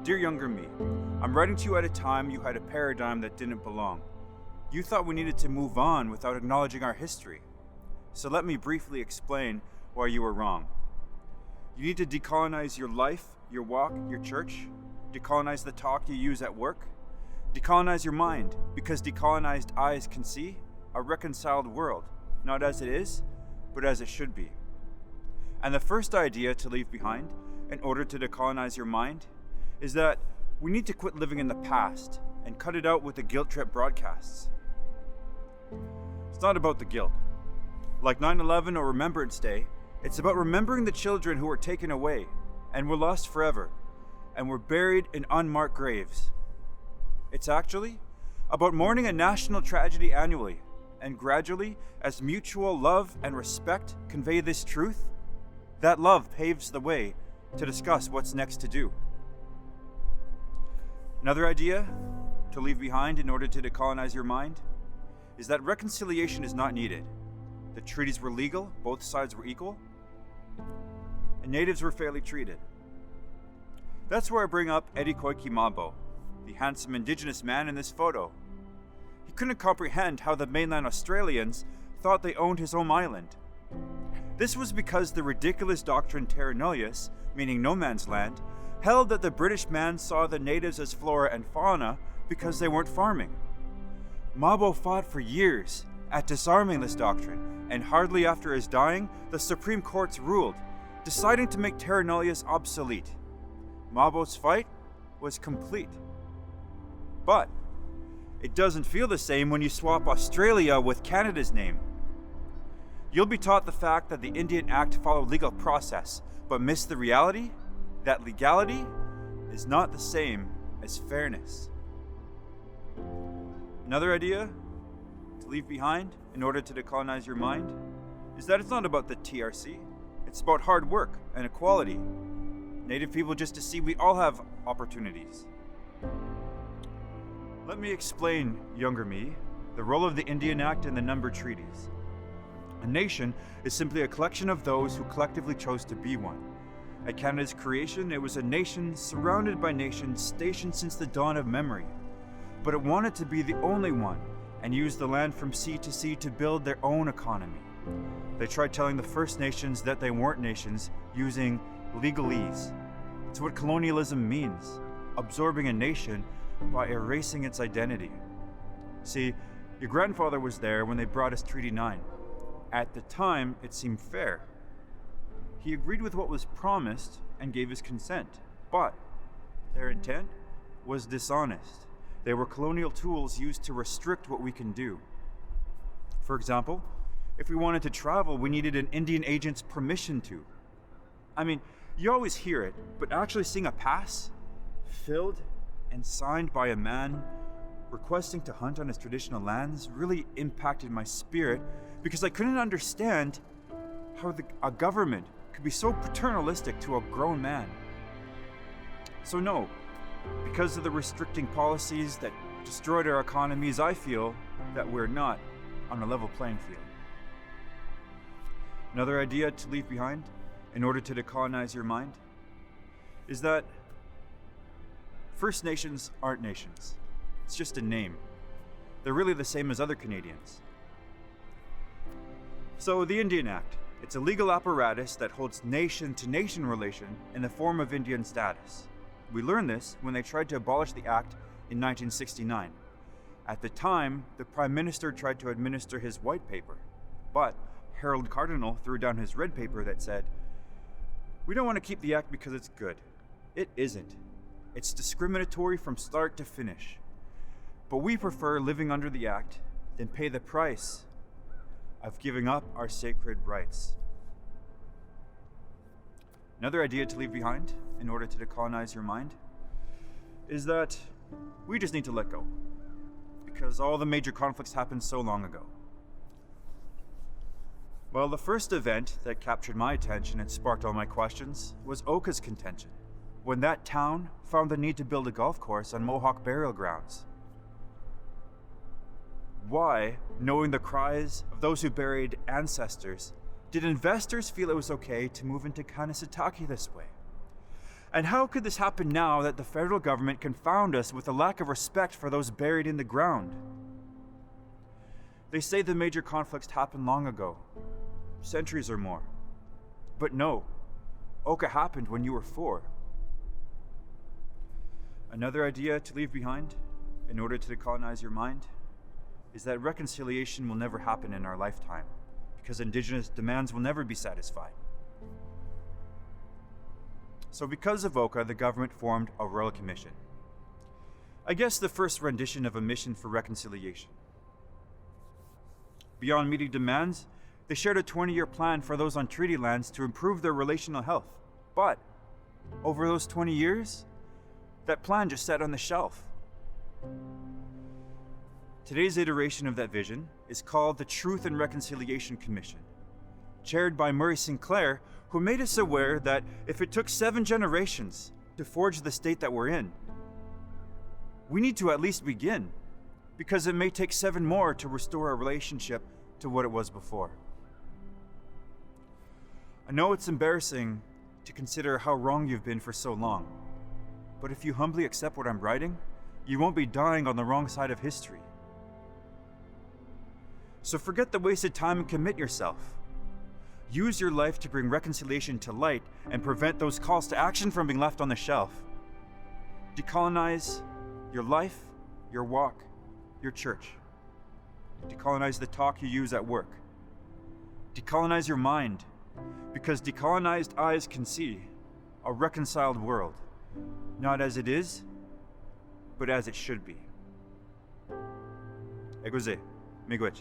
Dear younger me, I'm writing to you at a time you had a paradigm that didn't belong. You thought we needed to move on without acknowledging our history. So let me briefly explain why you were wrong. You need to decolonize your life, your walk, your church. Decolonize the talk you use at work. Decolonize your mind, because decolonized eyes can see a reconciled world, not as it is, but as it should be. And the first idea to leave behind, in order to decolonize your mind, is that we need to quit living in the past and cut it out with the guilt trip broadcasts. It's not about the guilt. Like 9/11 or Remembrance Day, it's about remembering the children who were taken away and were lost forever and were buried in unmarked graves. It's actually about mourning a national tragedy annually, and gradually, as mutual love and respect convey this truth, that love paves the way to discuss what's next to do. Another idea to leave behind in order to decolonize your mind is that reconciliation is not needed. The treaties were legal, both sides were equal, and natives were fairly treated. That's where I bring up Eddie Koikimabo, the handsome Indigenous man in this photo. He couldn't comprehend how the mainland Australians thought they owned his home island. This was because the ridiculous doctrine terra nullius, meaning no man's land, held that the British man saw the natives as flora and fauna because they weren't farming. Mabo fought for years at disarming this doctrine, and hardly after his dying, the Supreme Courts ruled, deciding to make terra nullius obsolete. Mabo's fight was complete. But it doesn't feel the same when you swap Australia with Canada's name. You'll be taught the fact that the Indian Act followed legal process, but miss the reality that legality is not the same as fairness. Another idea to leave behind in order to decolonize your mind is that it's not about the TRC, it's about hard work and equality. Native people just to see we all have opportunities. Let me explain, younger me, the role of the Indian Act and the numbered treaties. A nation is simply a collection of those who collectively chose to be one. At Canada's creation, it was a nation surrounded by nations stationed since the dawn of memory. But it wanted to be the only one and used the land from sea to sea to build their own economy. They tried telling the First Nations that they weren't nations using legalese. It's what colonialism means, absorbing a nation by erasing its identity. See, your grandfather was there when they brought us Treaty 9. At the time, it seemed fair. He agreed with what was promised and gave his consent, but their intent was dishonest. They were colonial tools used to restrict what we can do. For example, if we wanted to travel, we needed an Indian agent's permission to. I mean, you always hear it, but actually seeing a pass filled and signed by a man requesting to hunt on his traditional lands really impacted my spirit, because I couldn't understand how a government could be so paternalistic to a grown man. So no, because of the restricting policies that destroyed our economies, I feel that we're not on a level playing field. Another idea to leave behind in order to decolonize your mind is that First Nations aren't nations. It's just a name. They're really the same as other Canadians. So the Indian Act, it's a legal apparatus that holds nation-to-nation relation in the form of Indian status. We learned this when they tried to abolish the Act in 1969. At the time, the Prime Minister tried to administer his white paper, but Harold Cardinal threw down his red paper that said, "We don't want to keep the Act because it's good." It isn't. It's discriminatory from start to finish. But we prefer living under the Act than pay the price of giving up our sacred rights. Another idea to leave behind in order to decolonize your mind is that we just need to let go, because all the major conflicts happened so long ago. Well, the first event that captured my attention and sparked all my questions was Oka's contention, when that town found the need to build a golf course on Mohawk burial grounds. Why, knowing the cries of those who buried ancestors, did investors feel it was okay to move into Kanesatake this way? And how could this happen now that the federal government confound us with a lack of respect for those buried in the ground? They say the major conflicts happened long ago, centuries or more. But no, Oka happened when you were 4. Another idea to leave behind in order to decolonize your mind is that reconciliation will never happen in our lifetime because Indigenous demands will never be satisfied. So because of Oka, the government formed a royal commission. I guess the first rendition of a mission for reconciliation. Beyond meeting demands, they shared a 20-year plan for those on treaty lands to improve their relational health. But over those 20 years, that plan just sat on the shelf. Today's iteration of that vision is called the Truth and Reconciliation Commission, chaired by Murray Sinclair, who made us aware that if it took 7 generations to forge the state that we're in, we need to at least begin, because it may take 7 more to restore our relationship to what it was before. I know it's embarrassing to consider how wrong you've been for so long, but if you humbly accept what I'm writing, you won't be dying on the wrong side of history. So forget the wasted time and commit yourself. Use your life to bring reconciliation to light and prevent those calls to action from being left on the shelf. Decolonize your life, your walk, your church. Decolonize the talk you use at work. Decolonize your mind, because decolonized eyes can see a reconciled world, not as it is, but as it should be. Egoze, miigwech.